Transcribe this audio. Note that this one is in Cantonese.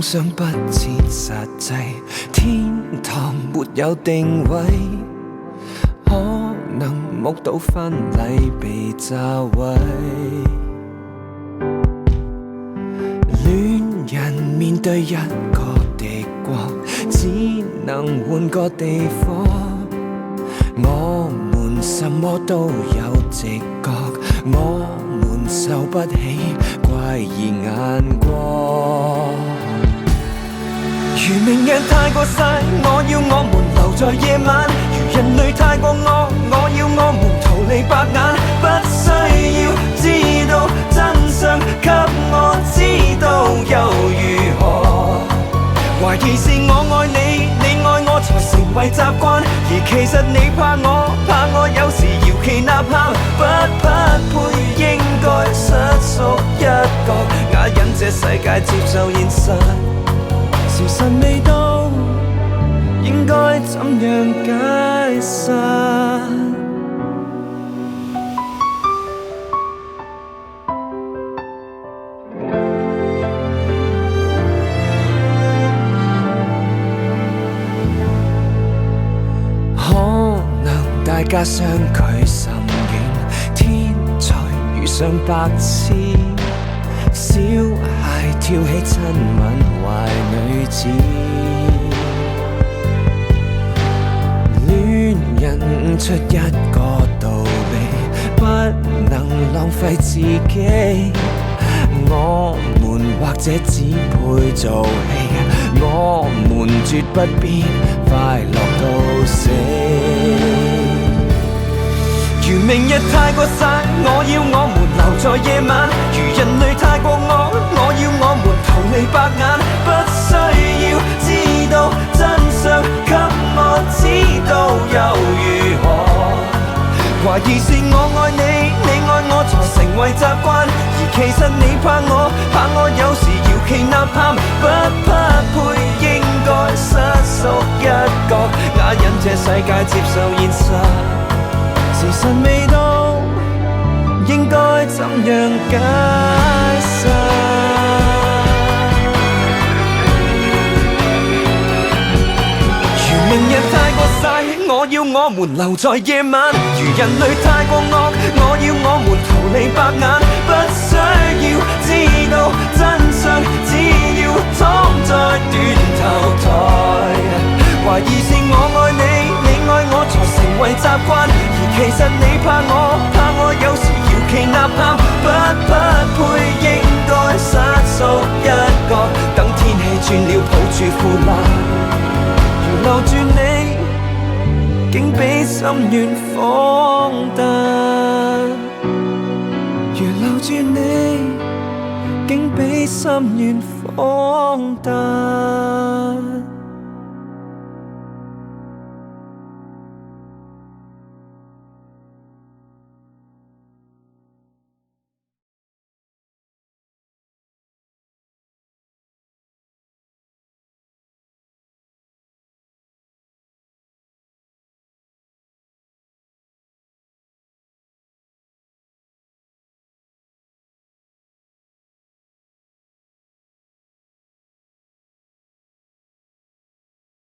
想不切實際，天堂沒有定位，可能目睹婚禮被炸毀。戀人面對一個敵國，只能換個地方。我們什麼都有直覺，我們受不起怪異眼光。如明日太過曬，我要我們留在夜晚；如人類太過惡，我要我們逃離白眼。不需要知道真相，給我知道又如何？懷疑是我愛你，你愛我才成為習慣，而其實你怕我，怕我有時搖旗吶喊，不匹配，應該失屬一角，啞忍這世界接受現實。時辰未到，應該怎樣解釋？可能大家相距甚遠，天才遇上白痴，小孩跳起親吻壞女子，戀人悟出一個道理，不能浪費自己。我們或者只配做戲，我們絕不必快樂到死。如明日太過曬，我要我們留在夜晚；如人類太過惡，我要我們逃離白眼。不需要知道真相，給我知道又如何？懷疑是我愛你，你愛我才成為習慣，而其實你怕我，怕我有時搖旗吶喊，不匹配，應該失屬一角，啞忍這世界接受現實。時辰未到，應該怎樣解釋？如明日太過曬，我要我們留在夜晚；如人類太過惡，我要我們逃離白眼。不需要知道真相，只要躺在斷頭台。懷疑是我愛你，你愛我才成為習慣，而其實你怕我，怕我有時搖旗吶喊，不匹配，應該失屬一角，等天氣轉了抱住負難。如留住你，竟比心願荒誕；如留住你，竟比心願荒誕。